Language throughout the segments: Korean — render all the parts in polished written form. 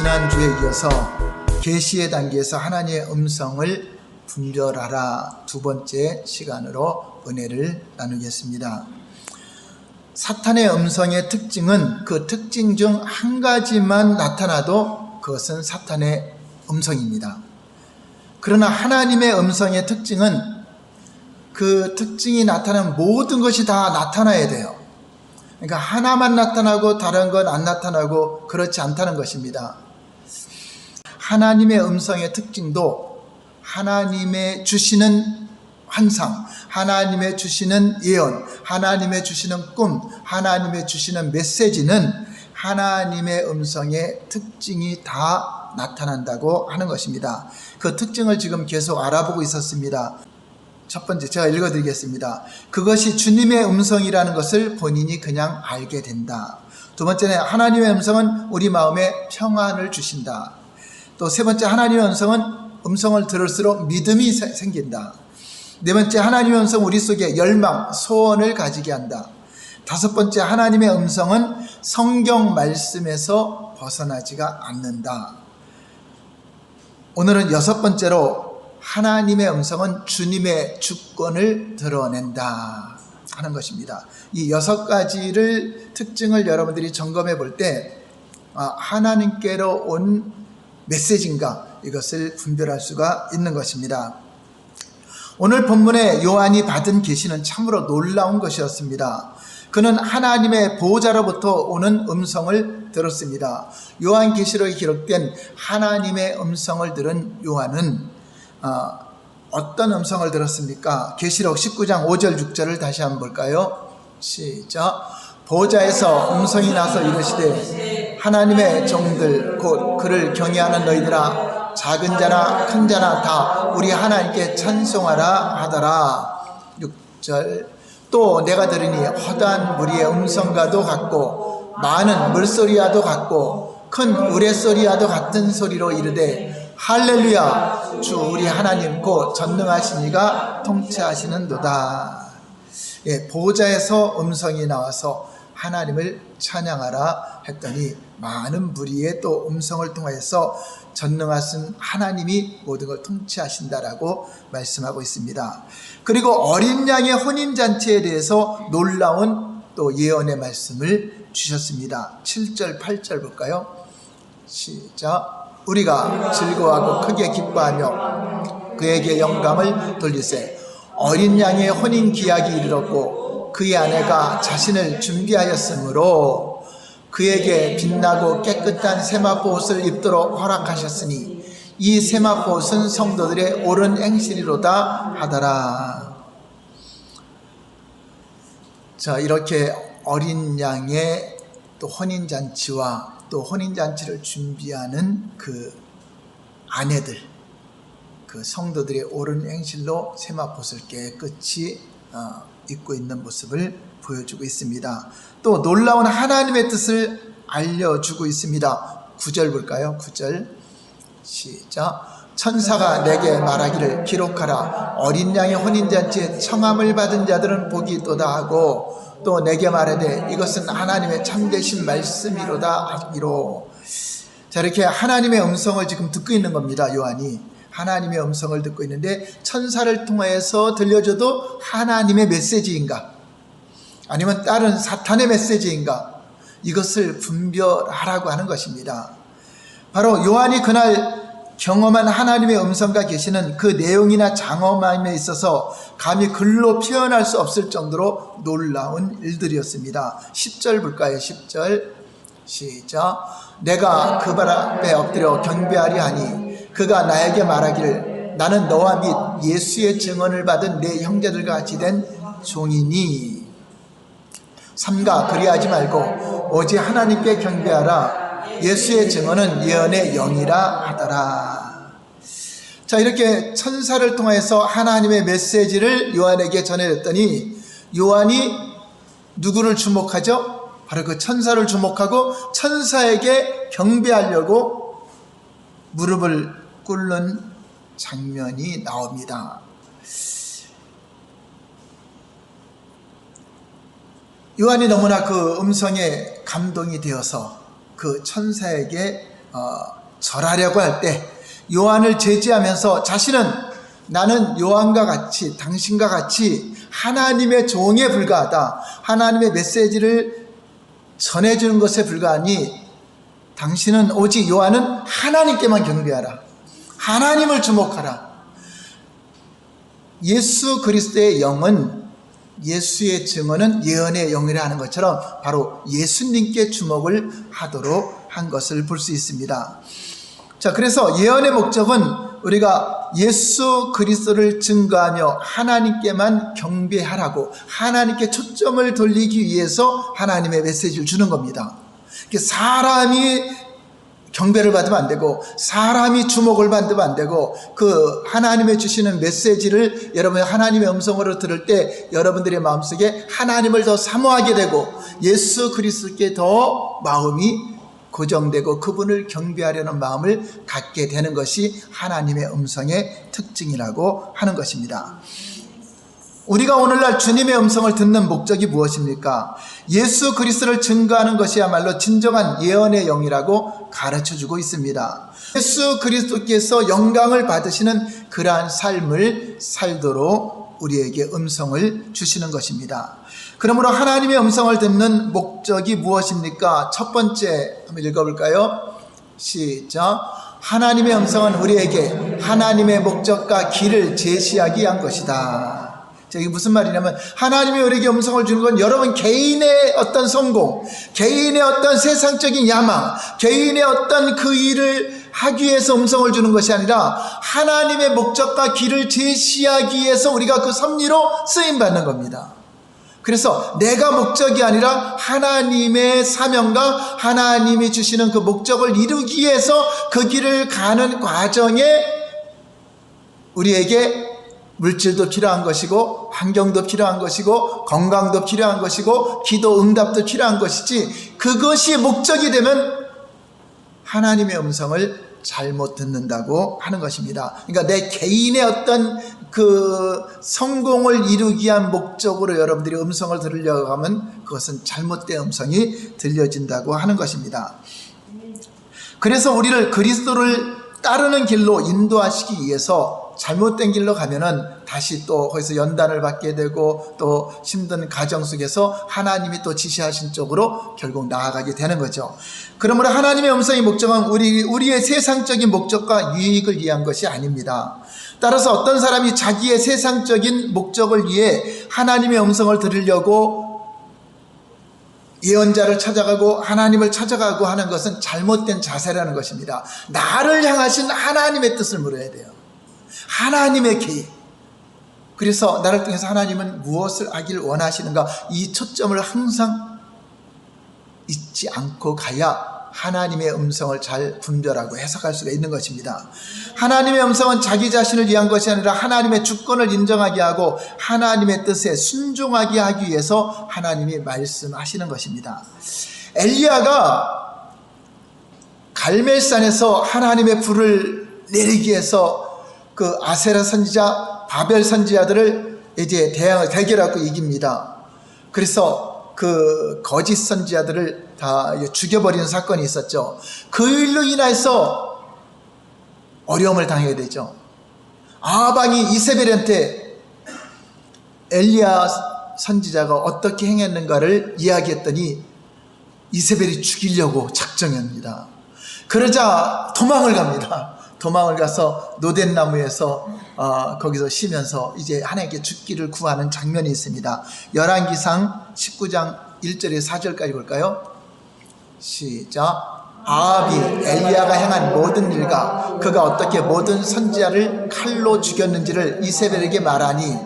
지난주에 이어서 계시의 단계에서 하나님의 음성을 분별하라 두 번째 시간으로 은혜를 나누겠습니다. 사탄의 음성의 특징은 그 특징 중 한 가지만 나타나도 그것은 사탄의 음성입니다. 그러나 하나님의 음성의 특징은 그 특징이 나타나는 모든 것이 다 나타나야 돼요. 그러니까 하나만 나타나고 다른 건 안 나타나고 그렇지 않다는 것입니다. 하나님의 음성의 특징도 하나님의 주시는 환상, 하나님의 주시는 예언, 하나님의 주시는 꿈, 하나님의 주시는 메시지는 하나님의 음성의 특징이 다 나타난다고 하는 것입니다. 그 특징을 지금 계속 알아보고 있었습니다. 첫 번째 제가 읽어드리겠습니다. 그것이 주님의 음성이라는 것을 본인이 그냥 알게 된다. 두 번째는 하나님의 음성은 우리 마음에 평안을 주신다. 또 세 번째 하나님의 음성을 들을수록 믿음이 생긴다. 네 번째 하나님의 음성 우리 속에 열망, 소원을 가지게 한다. 다섯 번째 하나님의 음성은 성경 말씀에서 벗어나지가 않는다. 오늘은 여섯 번째로 하나님의 음성은 주님의 주권을 드러낸다 하는 것입니다. 이 여섯 가지를 특징을 여러분들이 점검해 볼 때 하나님께로 온 메시지인가 이것을 분별할 수가 있는 것입니다. 오늘 본문에 요한이 받은 계시는 참으로 놀라운 것이었습니다. 그는 하나님의 보호자로부터 오는 음성을 들었습니다. 요한계시록에 기록된 하나님의 음성을 들은 요한은 어떤 음성을 들었습니까? 계시록 19장 5절 6절을 다시 한번 볼까요? 시작. 보호자에서 음성이 나서 이르시되 하나님의 종들 곧 그를 경외하는 너희들아 작은 자나 큰 자나 다 우리 하나님께 찬송하라 하더라. 6절. 또 내가 들으니 허다한 무리의 음성과도 같고 많은 물소리와도 같고 큰 우레소리와도 같은 소리로 이르되 할렐루야 주 우리 하나님 곧 전능하신 이가 통치하시는도다. 보호자에서 음성이 나와서 하나님을 찬양하라 했더니 많은 무리의 또 음성을 통해서 전능하신 하나님이 모든 걸 통치하신다라고 말씀하고 있습니다. 그리고 어린 양의 혼인잔치에 대해서 놀라운 또 예언의 말씀을 주셨습니다. 7절 8절 볼까요? 시작. 우리가 즐거워하고 크게 기뻐하며 그에게 영광을 돌리세. 어린 양의 혼인 기약이 이르렀고 그의 아내가 자신을 준비하였으므로 그에게 빛나고 깨끗한 세마포 옷을 입도록 허락하셨으니 이 세마포 옷은 성도들의 옳은 행실이로다 하더라. 자, 이렇게 어린 양의 또 혼인잔치와 또 혼인잔치를 준비하는 그 아내들, 그 성도들의 옳은 행실로 세마포옷을 깨끗이 입고 있는 모습을 보여주고 있습니다. 또 놀라운 하나님의 뜻을 알려주고 있습니다. 9절 볼까요? 9절 시작. 천사가 내게 말하기를 기록하라. 어린 양의 혼인잔치에 청함을 받은 자들은 복이 있도다 하고 또 내게 말하되 이것은 하나님의 참되신 말씀이로다 하기로. 자, 이렇게 하나님의 음성을 지금 듣고 있는 겁니다. 요한이 하나님의 음성을 듣고 있는데 천사를 통해서 들려줘도 하나님의 메시지인가 아니면 다른 사탄의 메시지인가 이것을 분별하라고 하는 것입니다. 바로 요한이 그날 경험한 하나님의 음성과 계시는 그 내용이나 장엄함에 있어서 감히 글로 표현할 수 없을 정도로 놀라운 일들이었습니다. 10절 볼까요? 10절 시작. 내가 그 발 앞에 엎드려 경배하리 하니 그가 나에게 말하기를 나는 너와 및 예수의 증언을 받은 내 형제들과 같이 된 종이니 삼가 그리하지 말고 오직 하나님께 경배하라. 예수의 증언은 예언의 영이라 하더라. 자, 이렇게 천사를 통해서 하나님의 메시지를 요한에게 전해졌더니 요한이 누구를 주목하죠? 바로 그 천사를 주목하고 천사에게 경배하려고 무릎을 꿇는 장면이 나옵니다. 요한이 너무나 그 음성에 감동이 되어서 그 천사에게 절하려고 할 때 요한을 제지하면서 자신은 나는 요한과 같이 당신과 같이 하나님의 종에 불과하다. 하나님의 메시지를 전해주는 것에 불과하니 당신은 오직 요한은 하나님께만 경배하라. 하나님을 주목하라. 예수 그리스도의 영은 예수의 증언은 예언의 영이라 하는 것처럼 바로 예수님께 주목을 하도록 한 것을 볼 수 있습니다. 자, 그래서 예언의 목적은 우리가 예수 그리스도를 증거하며 하나님께만 경배하라고 하나님께 초점을 돌리기 위해서 하나님의 메시지를 주는 겁니다. 사람이 경배를 받으면 안 되고 사람이 주목을 받으면 안 되고 그 하나님의 주시는 메시지를 여러분이 하나님의 음성으로 들을 때 여러분들의 마음속에 하나님을 더 사모하게 되고 예수 그리스도께 더 마음이 고정되고 그분을 경배하려는 마음을 갖게 되는 것이 하나님의 음성의 특징이라고 하는 것입니다. 우리가 오늘날 주님의 음성을 듣는 목적이 무엇입니까? 예수 그리스도를 증거하는 것이야말로 진정한 예언의 영이라고 가르쳐주고 있습니다. 예수 그리스도께서 영광을 받으시는 그러한 삶을 살도록 우리에게 음성을 주시는 것입니다. 그러므로 하나님의 음성을 듣는 목적이 무엇입니까? 첫 번째 한번 읽어볼까요? 시작. 하나님의 음성은 우리에게 하나님의 목적과 길을 제시하기 위한 것이다. 이게 무슨 말이냐면 하나님이 우리에게 음성을 주는 건 여러분 개인의 어떤 성공, 개인의 어떤 세상적인 야망, 개인의 어떤 그 일을 하기 위해서 음성을 주는 것이 아니라 하나님의 목적과 길을 제시하기 위해서 우리가 그 섭리로 쓰임받는 겁니다. 그래서 내가 목적이 아니라 하나님의 사명과 하나님이 주시는 그 목적을 이루기 위해서 그 길을 가는 과정에 우리에게 물질도 필요한 것이고 환경도 필요한 것이고 건강도 필요한 것이고 기도 응답도 필요한 것이지 그것이 목적이 되면 하나님의 음성을 잘못 듣는다고 하는 것입니다. 그러니까 내 개인의 어떤 그 성공을 이루기 위한 목적으로 여러분들이 음성을 들으려고 하면 그것은 잘못된 음성이 들려진다고 하는 것입니다. 그래서 우리를 그리스도를 따르는 길로 인도하시기 위해서 잘못된 길로 가면은 다시 또 거기서 연단을 받게 되고 또 힘든 가정 속에서 하나님이 또 지시하신 쪽으로 결국 나아가게 되는 거죠. 그러므로 하나님의 음성의 목적은 우리의 세상적인 목적과 유익을 위한 것이 아닙니다. 따라서 어떤 사람이 자기의 세상적인 목적을 위해 하나님의 음성을 들으려고 예언자를 찾아가고 하나님을 찾아가고 하는 것은 잘못된 자세라는 것입니다. 나를 향하신 하나님의 뜻을 물어야 돼요. 하나님의 계획. 그래서 나를 통해서 하나님은 무엇을 하길 원하시는가, 이 초점을 항상 잊지 않고 가야 하나님의 음성을 잘 분별하고 해석할 수가 있는 것입니다. 하나님의 음성은 자기 자신을 위한 것이 아니라 하나님의 주권을 인정하게 하고 하나님의 뜻에 순종하게 하기 위해서 하나님이 말씀하시는 것입니다. 엘리야가 갈멜산에서 하나님의 불을 내리기 위해서 그 아세라 선지자, 바벨 선지자들을 이제 대결하고 이깁니다. 그래서 그 거짓 선지자들을 다 죽여버리는 사건이 있었죠. 그 일로 인해서 어려움을 당하게 되죠. 아합왕이 이세벨한테 엘리야 선지자가 어떻게 행했는가를 이야기했더니 이세벨이 죽이려고 작정합니다. 그러자 도망을 갑니다. 도망을 가서 노덴나무에서 거기서 쉬면서 이제 하나님께 죽기를 구하는 장면이 있습니다. 열왕기상 19장 1절에서 4절까지 볼까요? 시작. 아합이 엘리야가 행한 모든 일과 그가 어떻게 모든 선지자를 칼로 죽였는지를 이세벨에게 말하니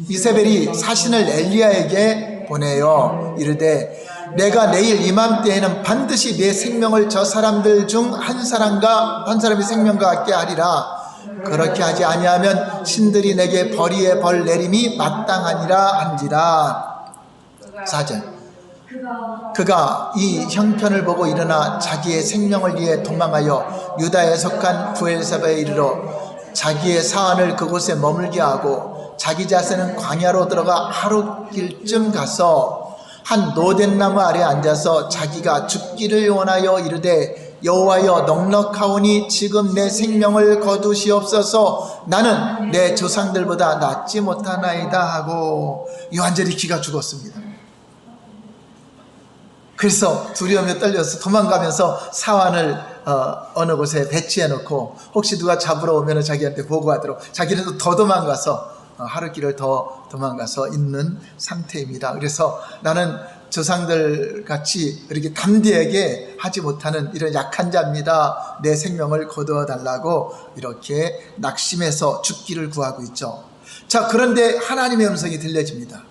이세벨이 사신을 엘리야에게 보내어 이르되 내가 내일 이맘때에는 반드시 내 생명을 저 사람들 중 한 사람의 생명과 같게 하리라. 그렇게 하지 아니하면 신들이 내게 벌이에 벌 내림이 마땅하니라 한지라. 4절. 그가 이 형편을 보고 일어나 자기의 생명을 위해 도망하여 유다에 속한 부엘세바에 이르러 자기의 사안을 그곳에 머물게 하고 자기 자신은 광야로 들어가 하루길쯤 가서 한 노덴나무 아래 앉아서 자기가 죽기를 원하여 이르되 여호와여 넉넉하오니 지금 내 생명을 거두시옵소서. 나는 내 조상들보다 낫지 못하나이다 하고 완전히 기가 죽었습니다. 그래서 두려움에 떨려서 도망가면서 사환을 어느 곳에 배치해 놓고 혹시 누가 잡으러 오면 자기한테 보고하도록 자기는 더 도망가서 하루 길을 더 도망가서 있는 상태입니다. 그래서 나는 조상들 같이 이렇게 담대하게 하지 못하는 이런 약한 자입니다. 내 생명을 거두어 달라고 이렇게 낙심해서 죽기를 구하고 있죠. 자, 그런데 하나님의 음성이 들려집니다.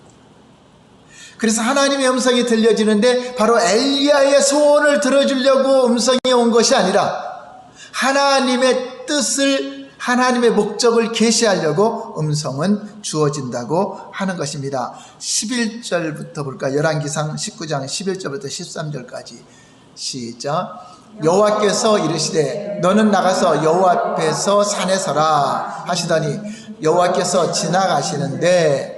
그래서 하나님의 음성이 들려지는데 바로 엘리야의 소원을 들어주려고 음성이 온 것이 아니라 하나님의 뜻을, 하나님의 목적을 계시하려고 음성은 주어진다고 하는 것입니다. 11절부터 볼까요? 열왕기상 19장 11절부터 13절까지 시작. 여호와께서 이르시되 너는 나가서 여호와 앞에서 산에 서라 하시더니 여호와께서 지나가시는데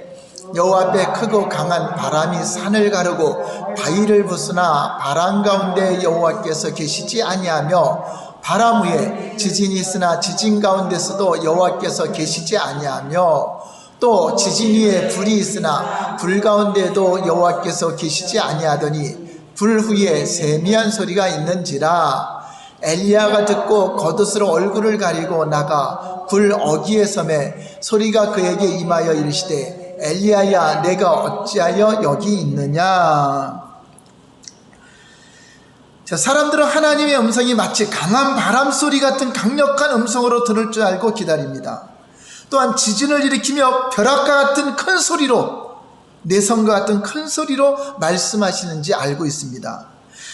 여호와 앞에 크고 강한 바람이 산을 가르고 바위를 부수나 바람 가운데 여호와께서 계시지 아니하며 바람 위에 지진이 있으나 지진 가운데서도 여호와께서 계시지 아니하며 또 지진 위에 불이 있으나 불 가운데도 여호와께서 계시지 아니하더니 불 후에 세미한 소리가 있는지라. 엘리야가 듣고 겉옷으로 얼굴을 가리고 나가 불 어귀에 섬에 소리가 그에게 임하여 이르시되 엘리야야 내가 어찌하여 여기 있느냐. 자, 사람들은 하나님의 음성이 마치 강한 바람소리 같은 강력한 음성으로 들을 줄 알고 기다립니다. 또한 지진을 일으키며 벼락과 같은 큰 소리로, 내성과 같은 큰 소리로 말씀하시는지 알고 있습니다.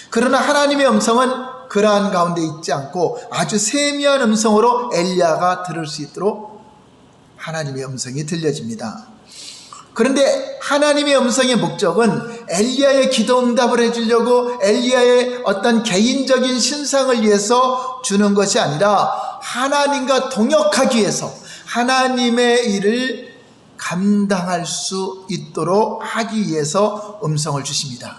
그러나 하나님의 음성은 그러한 가운데 있지 않고 아주 세미한 음성으로 엘리야가 들을 수 있도록 하나님의 음성이 들려집니다. 그런데 하나님의 음성의 목적은 엘리야의 기도 응답을 해주려고 엘리야의 어떤 개인적인 신상을 위해서 주는 것이 아니라 하나님과 동역하기 위해서 하나님의 일을 감당할 수 있도록 하기 위해서 음성을 주십니다.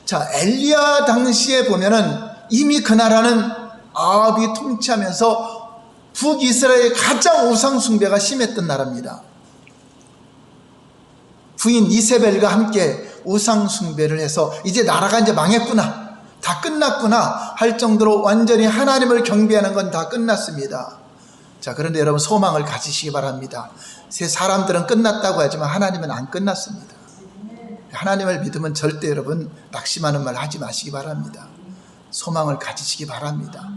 자, 엘리야 당시에 보면은 이미 그 나라는 아합이 통치하면서 북이스라엘의 가장 우상 숭배가 심했던 나라입니다. 부인 이세벨과 함께 우상 숭배를 해서 이제 나라가 이제 망했구나, 다 끝났구나 할 정도로 완전히 하나님을 경배하는 건 다 끝났습니다. 자, 그런데 여러분 소망을 가지시기 바랍니다. 새 사람들은 끝났다고 하지만 하나님은 안 끝났습니다. 하나님을 믿으면 절대 여러분 낙심하는 말 하지 마시기 바랍니다. 소망을 가지시기 바랍니다.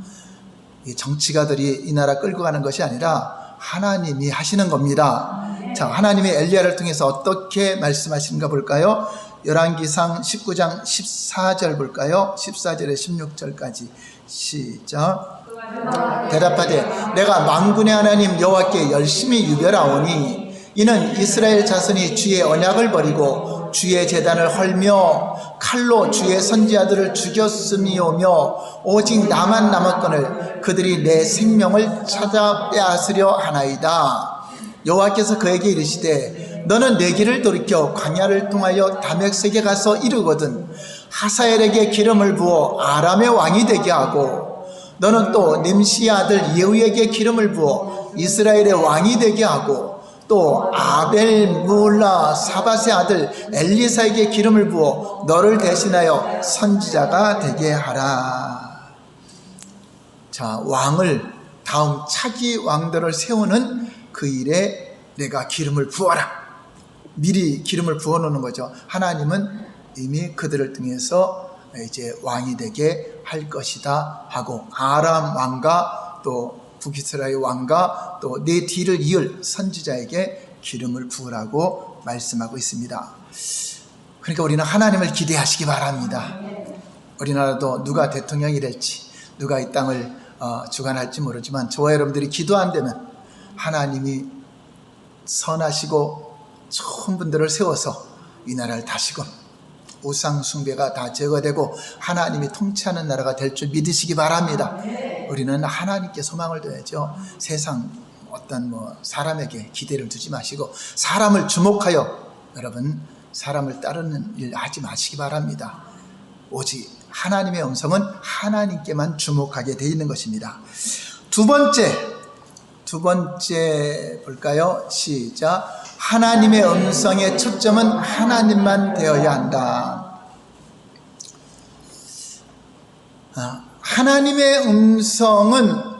이 정치가들이 이 나라 끌고 가는 것이 아니라 하나님이 하시는 겁니다. 자, 하나님의 엘리야를 통해서 어떻게 말씀하시는가 볼까요? 열왕기상 19장 14절 볼까요? 14절에 16절까지 시작. 대답하되 내가 만군의 하나님 여호와께 열심히 유별하오니 이는 이스라엘 자손이 주의 언약을 버리고 주의 제단을 헐며 칼로 주의 선지자들을 죽였음이오며 오직 나만 남았거늘 그들이 내 생명을 찾아 빼앗으려 하나이다. 여호와께서 그에게 이르시되 너는 내 길을 돌이켜 광야를 통하여 다메섹에 가서 이르거든 하사엘에게 기름을 부어 아람의 왕이 되게 하고 너는 또 nim시의 아들 예후에게 기름을 부어 이스라엘의 왕이 되게 하고 또 아벨물라 사밧의 아들 엘리사에게 기름을 부어 너를 대신하여 선지자가 되게 하라. 자, 왕을 다음 차기 왕들을 세우는 그 일에 내가 기름을 부어라. 미리 기름을 부어놓는 거죠. 하나님은 이미 그들을 통해서 이제 왕이 되게 할 것이다 하고 아람 왕과 또 북이스라엘 왕과 또 내 뒤를 이을 선지자에게 기름을 부으라고 말씀하고 있습니다. 그러니까 우리는 하나님을 기대하시기 바랍니다. 우리나라도 누가 대통령이 될지 누가 이 땅을 주관할지 모르지만 저와 여러분들이 기도한다면 하나님이 선하시고 좋은 분들을 세워서 이 나라를 다시금 우상 숭배가 다 제거되고 하나님이 통치하는 나라가 될 줄 믿으시기 바랍니다. 우리는 하나님께 소망을 둬야죠. 세상 어떤 사람에게 기대를 두지 마시고 사람을 주목하여 여러분 사람을 따르는 일 하지 마시기 바랍니다. 오직 하나님의 음성은 하나님께만 주목하게 되어 있는 것입니다. 두 번째 볼까요? 시작. 하나님의 음성의 초점은 하나님만 되어야 한다. 하나님의 음성은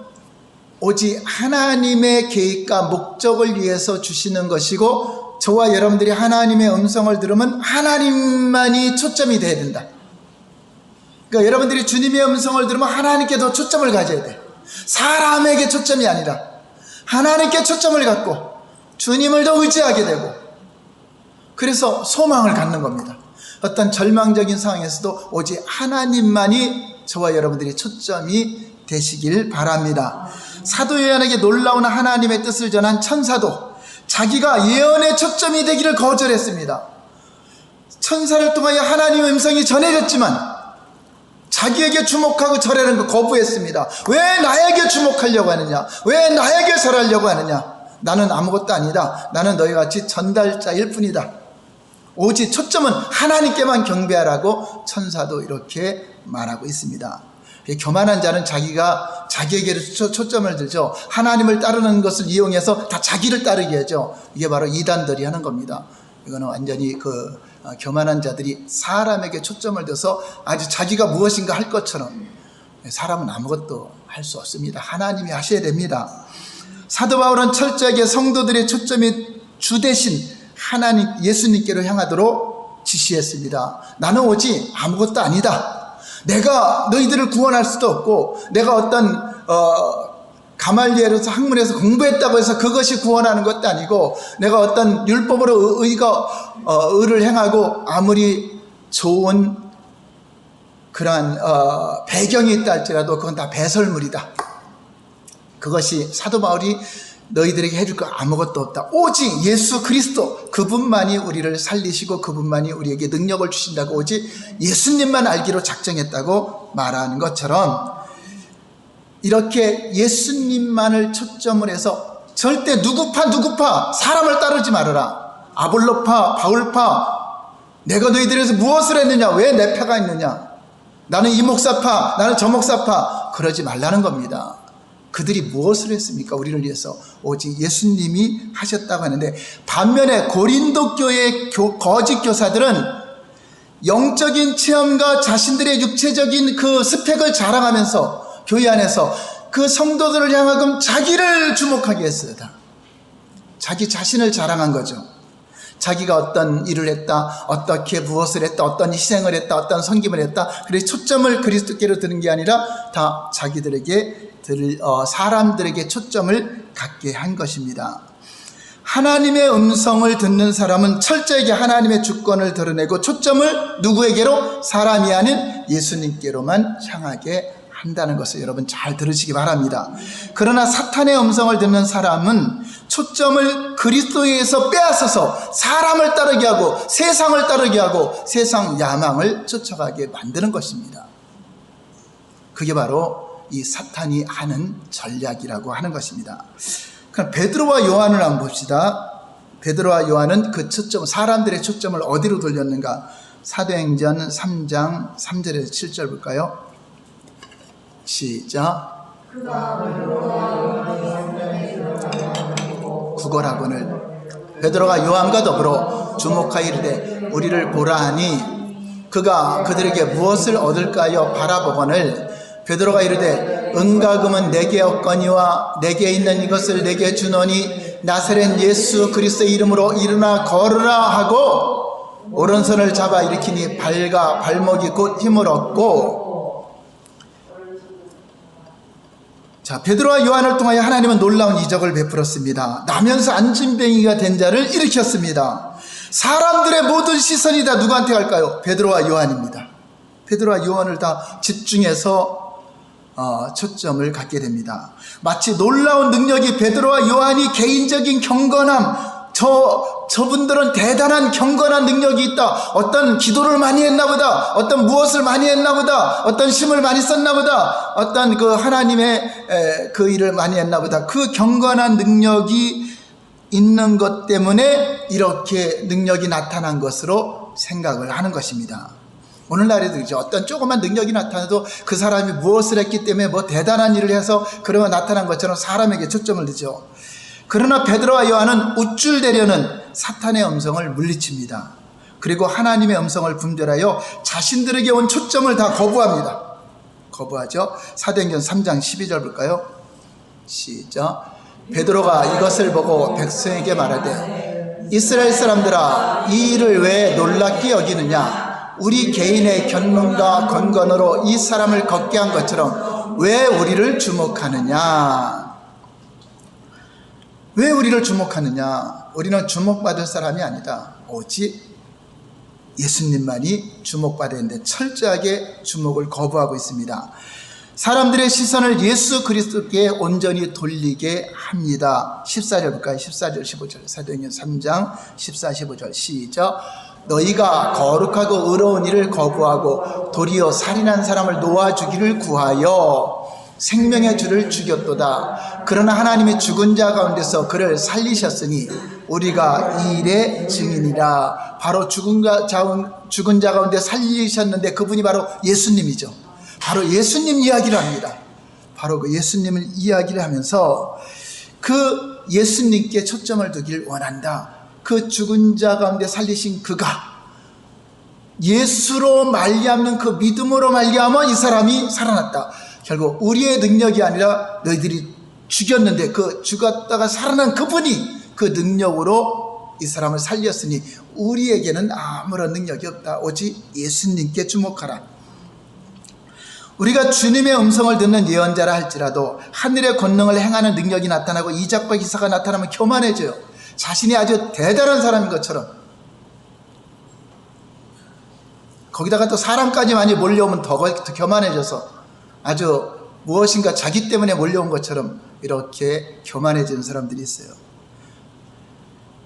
오직 하나님의 계획과 목적을 위해서 주시는 것이고, 저와 여러분들이 하나님의 음성을 들으면 하나님만이 초점이 되어야 된다. 그러니까 여러분들이 주님의 음성을 들으면 하나님께 더 초점을 가져야 돼. 사람에게 초점이 아니라 하나님께 초점을 갖고 주님을 더 의지하게 되고, 그래서 소망을 갖는 겁니다. 어떤 절망적인 상황에서도 오직 하나님만이 저와 여러분들이 초점이 되시길 바랍니다. 사도 요한에게 놀라운 하나님의 뜻을 전한 천사도 자기가 예언의 초점이 되기를 거절했습니다. 천사를 통하여 하나님의 음성이 전해졌지만 자기에게 주목하고 절하는 거 거부했습니다. 왜 나에게 주목하려고 하느냐? 왜 나에게 절하려고 하느냐? 나는 아무것도 아니다. 나는 너희와 같이 전달자일 뿐이다. 오직 초점은 하나님께만 경배하라고 천사도 이렇게 말하고 있습니다. 교만한 자는 자기가 자기에게 초점을 들죠. 하나님을 따르는 것을 이용해서 다 자기를 따르게 하죠. 이게 바로 이단들이 하는 겁니다. 이거는 완전히 교만한 자들이 사람에게 초점을 둬서 아주 자기가 무엇인가 할 것처럼. 사람은 아무것도 할 수 없습니다. 하나님이 하셔야 됩니다. 사도 바울은 철저하게 성도들의 초점이 주 대신 하나님 예수님께로 향하도록 지시했습니다. 나는 오직 아무것도 아니다. 내가 너희들을 구원할 수도 없고, 내가 어떤 가말리엘에서 학문에서 공부했다고 해서 그것이 구원하는 것도 아니고, 내가 어떤 율법으로 의를 행하고 아무리 좋은 그러한 배경이 있다 할지라도 그건 다 배설물이다. 그것이 사도 바울이 너희들에게 해줄 거 아무것도 없다. 오직 예수 그리스도, 그분만이 우리를 살리시고 그분만이 우리에게 능력을 주신다고, 오직 예수님만 알기로 작정했다고 말하는 것처럼, 이렇게 예수님만을 초점을 해서 절대 누구파 사람을 따르지 말아라. 아볼로파, 바울파, 내가 너희들에서 무엇을 했느냐? 왜 내 파가 있느냐? 나는 이 목사파, 나는 저 목사파, 그러지 말라는 겁니다. 그들이 무엇을 했습니까? 우리를 위해서 오직 예수님이 하셨다고 하는데, 반면에 고린도 교회의 거짓 교사들은 영적인 체험과 자신들의 육체적인 그 스펙을 자랑하면서 교회 안에서 그 성도들을 향하여 자기를 주목하게 했습니다. 자기 자신을 자랑한 거죠. 자기가 어떤 일을 했다, 어떻게 무엇을 했다, 어떤 희생을 했다, 어떤 섬김을 했다. 그래서 초점을 그리스도께로 드는 게 아니라 다 자기들에게 사람들에게 초점을 갖게 한 것입니다. 하나님의 음성을 듣는 사람은 철저하게 하나님의 주권을 드러내고 초점을 누구에게로? 사람이 아닌 예수님께로만 향하게 한다는 것을 여러분 잘 들으시기 바랍니다. 그러나 사탄의 음성을 듣는 사람은 초점을 그리스도에서 빼앗아서 사람을 따르게 하고 세상을 따르게 하고 세상 야망을 쫓아가게 만드는 것입니다. 그게 바로 이 사탄이 하는 전략이라고 하는 것입니다. 그럼 베드로와 요한을 한번 봅시다. 베드로와 요한은 그 초점, 사람들의 초점을 어디로 돌렸는가? 사도행전 3장 3절에서 7절 볼까요? 시작. 구걸학원을 베드로가 요한과 더불어 주목하여 이르되 우리를 보라 하니 그가 그들에게 무엇을 얻을까요? 바라보거늘 베드로가 이르되 은과 금은 내게 없거니와 내게 있는 이것을 내게 주노니 나사렛 예수 그리스도의 이름으로 일어나 걸으라 하고 오른손을 잡아 일으키니 발과 발목이 곧 힘을 얻고. 자, 베드로와 요한을 통하여 하나님은 놀라운 이적을 베풀었습니다. 나면서 안진뱅이가 된 자를 일으켰습니다. 사람들의 모든 시선이 다 누구한테 갈까요? 베드로와 요한입니다. 베드로와 요한을 다 집중해서 초점을 갖게 됩니다. 마치 놀라운 능력이 베드로와 요한이 개인적인 경건함, 저분들은 대단한 경건한 능력이 있다. 어떤 기도를 많이 했나 보다. 어떤 무엇을 많이 했나 보다. 어떤 힘을 많이 썼나 보다. 어떤 그 하나님의 그 일을 많이 했나 보다. 그 경건한 능력이 있는 것 때문에 이렇게 능력이 나타난 것으로 생각을 하는 것입니다. 오늘날에도 그죠. 어떤 조그만 능력이 나타나도 그 사람이 무엇을 했기 때문에 뭐 대단한 일을 해서 그러면 나타난 것처럼 사람에게 초점을 두죠. 그러나 베드로와 요한은 우쭐대려는 사탄의 음성을 물리칩니다. 그리고 하나님의 음성을 분별하여 자신들에게 온 초점을 다 거부합니다. 거부하죠. 사도행전 3장 12절 볼까요? 시작. 베드로가 이것을 보고 백성에게 말하되 이스라엘 사람들아, 이 일을 왜 놀랍게 여기느냐? 우리 개인의 견론과 건건으로 이 사람을 걷게 한 것처럼 왜 우리를 주목하느냐? 왜 우리를 주목하느냐? 우리는 주목받을 사람이 아니다. 오직 예수님만이 주목받았는데 철저하게 주목을 거부하고 있습니다. 사람들의 시선을 예수 그리스도께 온전히 돌리게 합니다. 14절 볼까요? 14절 15절 사도행전 3장 14, 15절 시작. 너희가 거룩하고 의로운 일을 거부하고 도리어 살인한 사람을 놓아주기를 구하여 생명의 주를 죽였도다. 그러나 하나님이 죽은 자 가운데서 그를 살리셨으니 우리가 이 일의 증인이라. 바로 죽은 자 가운데 살리셨는데 그분이 바로 예수님이죠. 바로 예수님 이야기를 합니다. 바로 그 예수님을 이야기를 하면서 그 예수님께 초점을 두길 원한다. 그 죽은 자 가운데 살리신 그가 예수로 말미암는 그 믿음으로 말미암아 이 사람이 살아났다. 결국 우리의 능력이 아니라 너희들이 죽였는데 그 죽었다가 살아난 그분이 그 능력으로 이 사람을 살렸으니 우리에게는 아무런 능력이 없다. 오직 예수님께 주목하라. 우리가 주님의 음성을 듣는 예언자라 할지라도 하늘의 권능을 행하는 능력이 나타나고 이적과 기사가 나타나면 교만해져요. 자신이 아주 대단한 사람인 것처럼. 거기다가 또 사람까지 많이 몰려오면 더 교만해져서 아주 무엇인가 자기 때문에 몰려온 것처럼 이렇게 교만해지는 사람들이 있어요.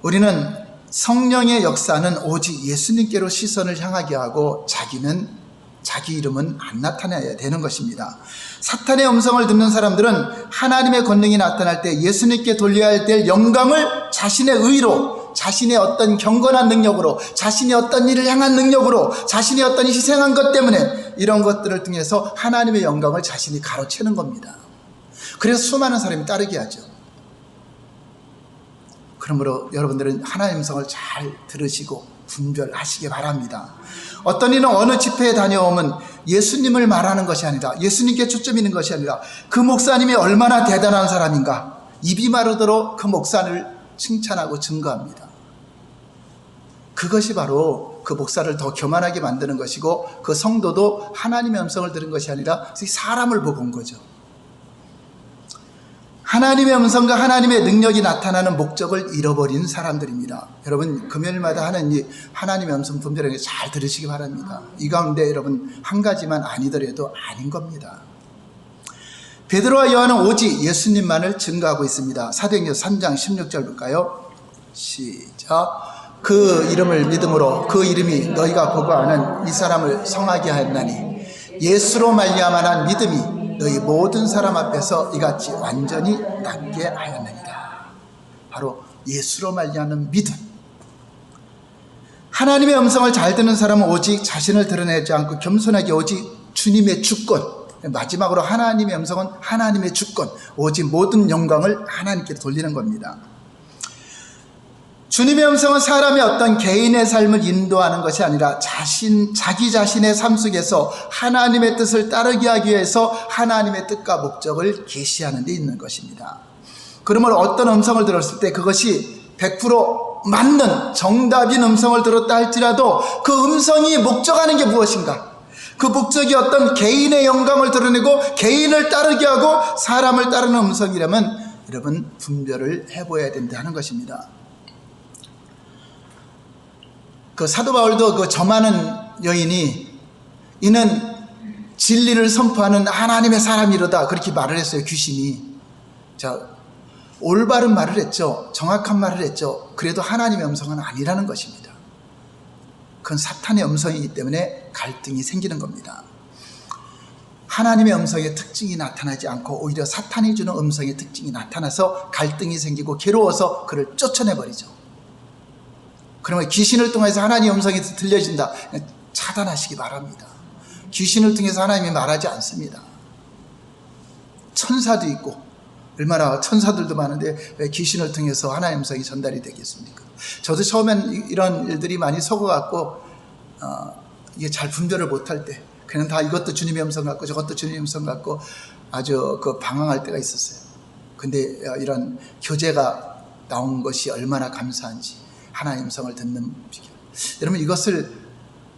우리는 성령의 역사는 오직 예수님께로 시선을 향하게 하고 자기 이름은 안 나타나야 되는 것입니다. 사탄의 음성을 듣는 사람들은 하나님의 권능이 나타날 때 예수님께 돌려야 될 영광을 자신의 의로, 자신의 어떤 경건한 능력으로, 자신이 어떤 일을 향한 능력으로, 자신이 어떤 희생한 것 때문에 이런 것들을 통해서 하나님의 영광을 자신이 가로채는 겁니다. 그래서 수많은 사람이 따르게 하죠. 그러므로 여러분들은 하나님의 음성을 잘 들으시고 분별하시기 바랍니다. 어떤 이는 어느 집회에 다녀오면 예수님을 말하는 것이 아니라, 예수님께 초점 있는 것이 아니라 그 목사님이 얼마나 대단한 사람인가 입이 마르도록 그 목사를 칭찬하고 증거합니다. 그것이 바로 그 목사를 더 교만하게 만드는 것이고 그 성도도 하나님의 음성을 들은 것이 아니라 사람을 보고 온 거죠. 하나님의 음성과 하나님의 능력이 나타나는 목적을 잃어버린 사람들입니다. 여러분 금요일마다 하는 이 하나님의 음성 분별하는 게 잘 들으시기 바랍니다. 이 가운데 여러분 한 가지만 아니더라도 아닌 겁니다. 베드로와 요한은 오직 예수님만을 증거하고 있습니다. 사도행전 3장 16절 볼까요? 시작. 그 이름을 믿음으로 그 이름이 너희가 보고 아는 이 사람을 성하게 하였나니 예수로 말미암아 난 믿음이 너희 모든 사람 앞에서 이같이 완전히 낫게 하였느니라. 바로 예수로 말미암는 믿음. 하나님의 음성을 잘 듣는 사람은 오직 자신을 드러내지 않고 겸손하게 오직 주님의 주권, 마지막으로 하나님의 음성은 하나님의 주권, 오직 모든 영광을 하나님께 돌리는 겁니다. 주님의 음성은 사람의 어떤 개인의 삶을 인도하는 것이 아니라 자기 자신의 삶 속에서 하나님의 뜻을 따르게 하기 위해서 하나님의 뜻과 목적을 계시하는 데 있는 것입니다. 그러므로 어떤 음성을 들었을 때 그것이 100% 맞는 정답인 음성을 들었다 할지라도 그 음성이 목적하는 게 무엇인가? 그 목적이 어떤 개인의 영광을 드러내고 개인을 따르게 하고 사람을 따르는 음성이라면 여러분 분별을 해봐야 된다는 것입니다. 그 사도 바울도 그 점하는 여인이 이는 진리를 선포하는 하나님의 사람이로다 그렇게 말을 했어요. 귀신이 올바른 말을 했죠. 정확한 말을 했죠. 그래도 하나님의 음성은 아니라는 것입니다. 그건 사탄의 음성이기 때문에 갈등이 생기는 겁니다. 하나님의 음성의 특징이 나타나지 않고 오히려 사탄이 주는 음성의 특징이 나타나서 갈등이 생기고 괴로워서 그를 쫓아내버리죠. 그러면 귀신을 통해서 하나님의 음성이 들려진다. 차단하시기 바랍니다. 귀신을 통해서 하나님이 말하지 않습니다. 천사도 있고 얼마나 천사들도 많은데 왜 귀신을 통해서 하나님의 음성이 전달이 되겠습니까? 저도 처음엔 이런 일들이 많이 속아갖고 이게 잘 분별을 못할 때 그냥 다 이것도 주님의 음성 같고 저것도 주님의 음성 같고 아주 방황할 때가 있었어요. 근데 이런 교재가 나온 것이 얼마나 감사한지, 하나님의 음성을 듣는 비결. 여러분, 이것을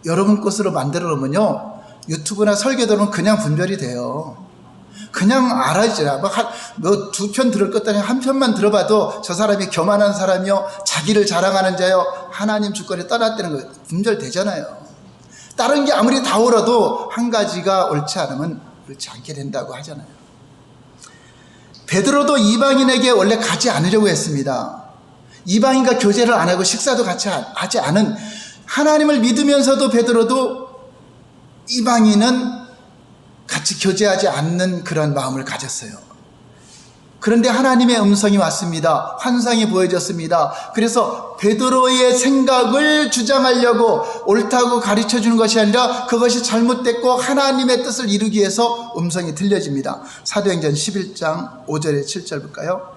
여러분 것으로 만들어 놓으면요, 유튜브나 설교들은 그냥 분별이 돼요. 그냥 알아지라. 뭐 두 편 들을 것도 아니고 한 편만 들어봐도 저 사람이 교만한 사람이요, 자기를 자랑하는 자요, 하나님 주권에 떠났다는 거 분별되잖아요. 다른 게 아무리 다 옳아도 한 가지가 옳지 않으면 옳지 않게 된다고 하잖아요. 베드로도 이방인에게 원래 가지 않으려고 했습니다. 이방인과 교제를 안 하고 식사도 같이 하지 않은, 하나님을 믿으면서도 베드로도 이방인은 같이 교제하지 않는 그런 마음을 가졌어요. 그런데 하나님의 음성이 왔습니다. 환상이 보여졌습니다. 그래서 베드로의 생각을 주장하려고 옳다고 가르쳐 주는 것이 아니라 그것이 잘못됐고 하나님의 뜻을 이루기 위해서 음성이 들려집니다. 사도행전 11장 5절에 7절 볼까요?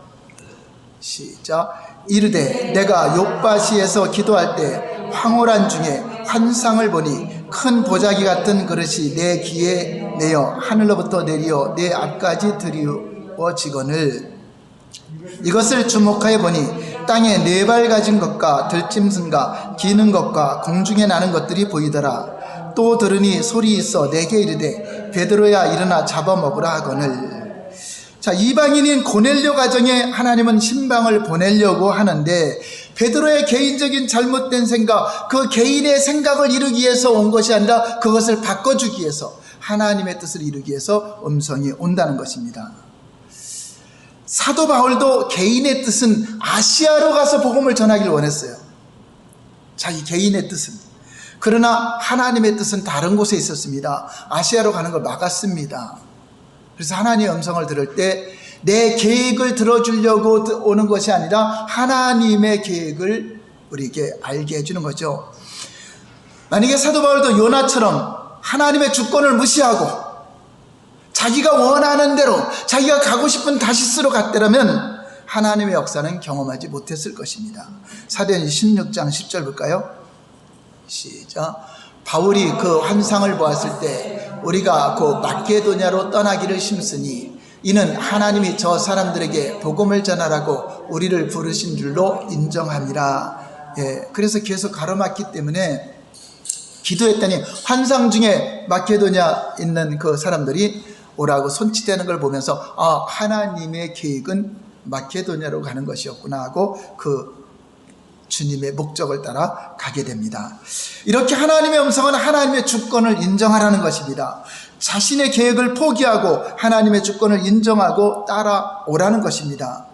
시작. 이르되 내가 욥바시에서 기도할 때 황홀한 중에 환상을 보니 큰 보자기 같은 그릇이 내 귀에 내어 하늘로부터 내리어 내 앞까지 드리워지거늘 이것을 주목하여 보니 땅에 네 발 가진 것과 들짐승과 기는 것과 공중에 나는 것들이 보이더라. 또 들으니 소리 있어 내게 이르되 베드로야 일어나 잡아먹으라 하거늘. 자, 이방인인 고넬료 가정에 하나님은 신방을 보내려고 하는데 베드로의 개인적인 잘못된 생각, 그 개인의 생각을 이루기 위해서 온 것이 아니라 그것을 바꿔주기 위해서, 하나님의 뜻을 이루기 위해서 음성이 온다는 것입니다. 사도 바울도 개인의 뜻은 아시아로 가서 복음을 전하기를 원했어요. 자기 개인의 뜻은. 그러나 하나님의 뜻은 다른 곳에 있었습니다. 아시아로 가는 걸 막았습니다. 그래서 하나님의 음성을 들을 때 내 계획을 들어주려고 오는 것이 아니라 하나님의 계획을 우리에게 알게 해주는 거죠. 만약에 사도 바울도 요나처럼 하나님의 주권을 무시하고 자기가 원하는 대로 자기가 가고 싶은 다시스로 갔더라면 하나님의 역사는 경험하지 못했을 것입니다. 사도행전 16장 10절 볼까요? 시작. 바울이 그 환상을 보았을 때 우리가 그 마케도냐로 떠나기를 심쓰니 이는 하나님이 저 사람들에게 복음을 전하라고 우리를 부르신 줄로 인정함이라. 예, 그래서 계속 가로막기 때문에 기도했더니 환상 중에 마케도냐 있는 그 사람들이 오라고 손짓하는 걸 보면서 하나님의 계획은 마케도냐로 가는 것이었구나 하고 그 주님의 목적을 따라 가게 됩니다. 이렇게 하나님의 음성은 하나님의 주권을 인정하라는 것입니다. 자신의 계획을 포기하고 하나님의 주권을 인정하고 따라오라는 것입니다.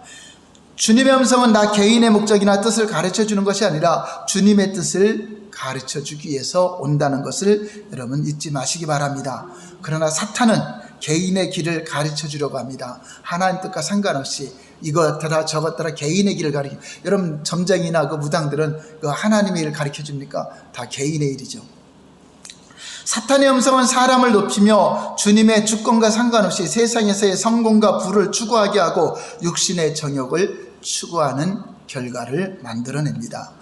주님의 음성은 나 개인의 목적이나 뜻을 가르쳐 주는 것이 아니라 주님의 뜻을 가르쳐 주기 위해서 온다는 것을 여러분 잊지 마시기 바랍니다. 그러나 사탄은 개인의 길을 가르쳐 주려고 합니다. 하나님 뜻과 상관없이 이것더라 저것더라 개인의 길을 가르쳐. 여러분 점쟁이나 그 무당들은 그 하나님의 일을 가르쳐 줍니까? 다 개인의 일이죠. 사탄의 음성은 사람을 높이며 주님의 주권과 상관없이 세상에서의 성공과 부를 추구하게 하고 육신의 정욕을 추구하는 결과를 만들어냅니다.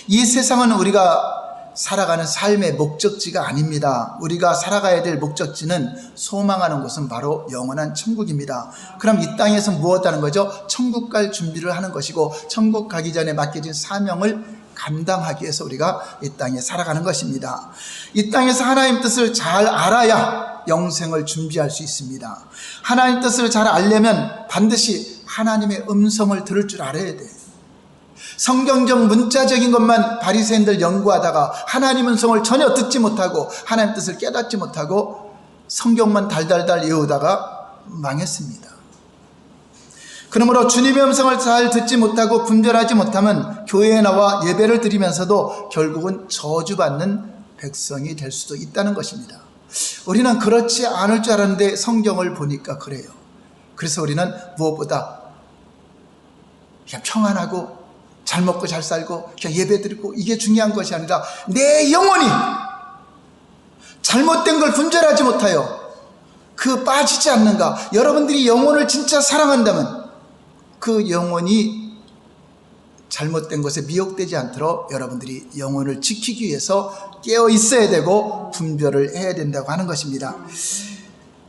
이 세상은 우리가 살아가는 삶의 목적지가 아닙니다. 우리가 살아가야 될 목적지는 소망하는 곳은 바로 영원한 천국입니다. 그럼 이 땅에서 무엇 하는 거죠? 천국 갈 준비를 하는 것이고 천국 가기 전에 맡겨진 사명을 감당하기 위해서 우리가 이 땅에 살아가는 것입니다. 이 땅에서 하나님 뜻을 잘 알아야 영생을 준비할 수 있습니다. 하나님 뜻을 잘 알려면 반드시 하나님의 음성을 들을 줄 알아야 돼요. 성경적 문자적인 것만 바리새인들 연구하다가 하나님 음성을 전혀 듣지 못하고 하나님 뜻을 깨닫지 못하고 성경만 달달달 외우다가 망했습니다. 그러므로 주님의 음성을 잘 듣지 못하고 분별하지 못하면 교회에 나와 예배를 드리면서도 결국은 저주받는 백성이 될 수도 있다는 것입니다. 우리는 그렇지 않을 줄 알았는데 성경을 보니까 그래요. 그래서 우리는 무엇보다 그냥 평안하고 잘 먹고 잘 살고 그냥 예배 드리고 이게 중요한 것이 아니라 내 영혼이 잘못된 걸 분별하지 못하여 그 빠지지 않는가? 여러분들이 영혼을 진짜 사랑한다면 그 영혼이 잘못된 것에 미혹되지 않도록 여러분들이 영혼을 지키기 위해서 깨어 있어야 되고 분별을 해야 된다고 하는 것입니다.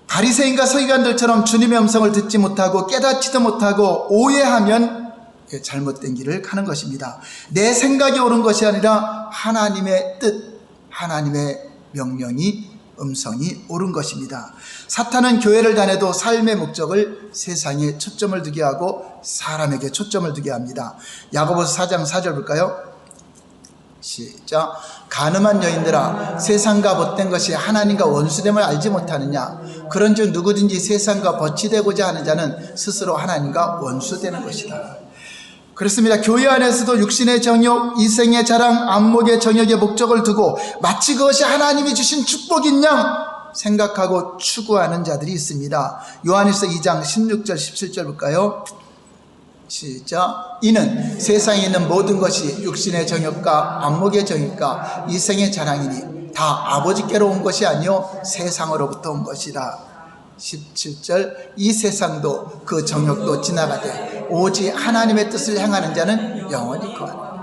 바리새인과 서기관들처럼 주님의 음성을 듣지 못하고 깨닫지도 못하고 오해하면 잘못된 길을 가는 것입니다. 내 생각이 옳은 것이 아니라 하나님의 뜻, 하나님의 명령이 음성이 옳은 것입니다. 사탄은 교회를 다녀도 삶의 목적을 세상에 초점을 두게 하고 사람에게 초점을 두게 합니다. 야고보서 4장 4절 볼까요? 시작. 간음한 여인들아, 세상과 벗된 것이 하나님과 원수됨을 알지 못하느냐? 그런즉 누구든지 세상과 벗이 되고자 하는 자는 스스로 하나님과 원수되는 것이다. 그렇습니다. 교회 안에서도 육신의 정욕, 이생의 자랑, 안목의 정욕의 목적을 두고 마치 그것이 하나님이 주신 축복인 양 생각하고 추구하는 자들이 있습니다. 요한일서 2장 16절 17절 볼까요? 시작. 이는 세상에 있는 모든 것이 육신의 정욕과 안목의 정욕과 이생의 자랑이니 다 아버지께로 온 것이 아니요 세상으로부터 온 것이라. 17절. 이 세상도 그 정욕도 지나가되 오직 하나님의 뜻을 행하는 자는 영원히 거하리라.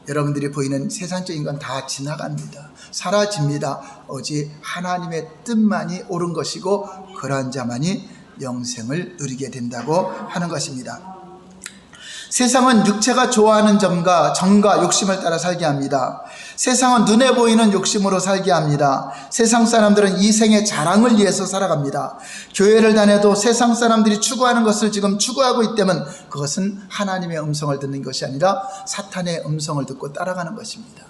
여러분들이 보이는 세상적인 건 다 지나갑니다. 사라집니다. 오직 하나님의 뜻만이 옳은 것이고 그러한 자만이 영생을 누리게 된다고 하는 것입니다. 세상은 육체가 좋아하는 점과 정과 욕심을 따라 살게 합니다. 세상은 눈에 보이는 욕심으로 살게 합니다. 세상 사람들은 이생의 자랑을 위해서 살아갑니다. 교회를 다녀도 세상 사람들이 추구하는 것을 지금 추구하고 있다면 그것은 하나님의 음성을 듣는 것이 아니라 사탄의 음성을 듣고 따라가는 것입니다.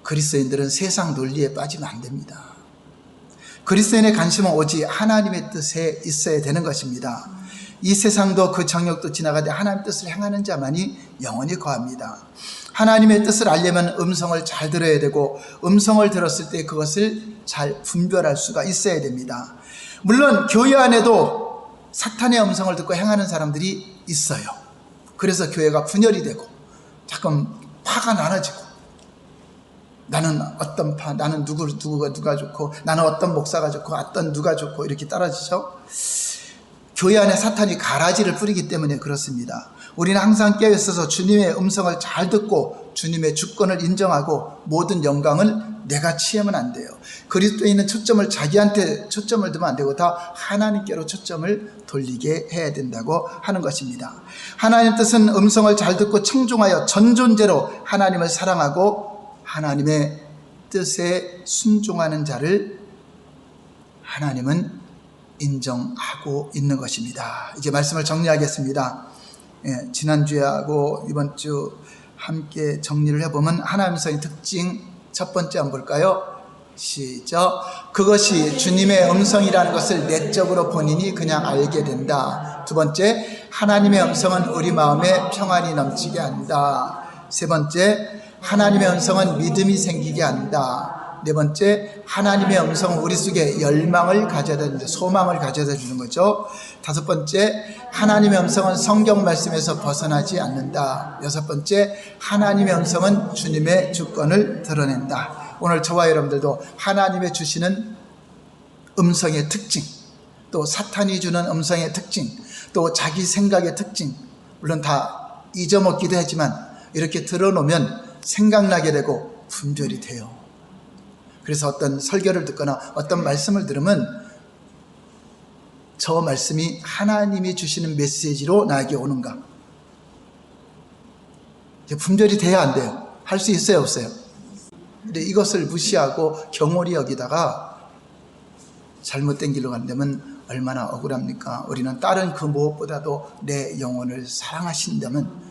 그리스도인들은 세상 논리에 빠지면 안 됩니다. 그리스도인의 관심은 오직 하나님의 뜻에 있어야 되는 것입니다. 이 세상도 그 정욕도 지나가되 하나님의 뜻을 행하는 자만이 영원히 거합니다. 하나님의 뜻을 알려면 음성을 잘 들어야 되고 음성을 들었을 때 그것을 잘 분별할 수가 있어야 됩니다. 물론 교회 안에도 사탄의 음성을 듣고 행하는 사람들이 있어요. 그래서 교회가 분열이 되고 자꾸 파가 나눠지고 나는 어떤 파, 나는 누가 좋고 나는 어떤 목사가 좋고 어떤 누가 좋고 이렇게 떨어지죠. 교회 안에 사탄이 가라지를 뿌리기 때문에 그렇습니다. 우리는 항상 깨어있어서 주님의 음성을 잘 듣고 주님의 주권을 인정하고 모든 영광을 내가 취하면 안 돼요. 그리스도에 있는 초점을 자기한테 초점을 두면 안 되고 다 하나님께로 초점을 돌리게 해야 된다고 하는 것입니다. 하나님 뜻은 음성을 잘 듣고 청종하여 전 존재로 하나님을 사랑하고 하나님의 뜻에 순종하는 자를 하나님은 인정하고 있는 것입니다. 이제 말씀을 정리하겠습니다. 지난주하고 이번 주 함께 정리를 해보면 하나님의 음성의 특징 첫 번째 한번 볼까요? 시작. 그것이 주님의 음성이라는 것을 내적으로 본인이 그냥 알게 된다. 두 번째, 하나님의 음성은 우리 마음에 평안이 넘치게 한다. 세 번째, 하나님의 음성은 믿음이 생기게 한다. 네 번째, 하나님의 음성은 우리 속에 열망을 가져다 주는, 소망을 가져다 주는 거죠. 다섯 번째, 하나님의 음성은 성경 말씀에서 벗어나지 않는다. 여섯 번째, 하나님의 음성은 주님의 주권을 드러낸다. 오늘 저와 여러분들도 하나님의 주시는 음성의 특징, 또 사탄이 주는 음성의 특징, 또 자기 생각의 특징, 물론 다 잊어먹기도 하지만 이렇게 들어놓으면 생각나게 되고 분별이 돼요. 그래서 어떤 설교를 듣거나 어떤 말씀을 들으면 저 말씀이 하나님이 주시는 메시지로 나에게 오는가? 분별이 돼야 안 돼요. 할 수 있어요, 없어요? 근데 이것을 무시하고 경홀히 여기다가 잘못된 길로 간다면 얼마나 억울합니까? 우리는 다른 그 무엇보다도 내 영혼을 사랑하신다면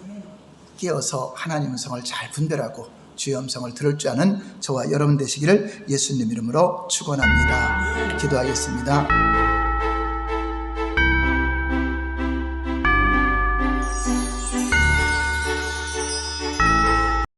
깨어서 하나님의 음성을 잘 분별하고 주의 음성을 들을 줄 아는 저와 여러분 되시기를 예수님 이름으로 축원합니다. 기도하겠습니다.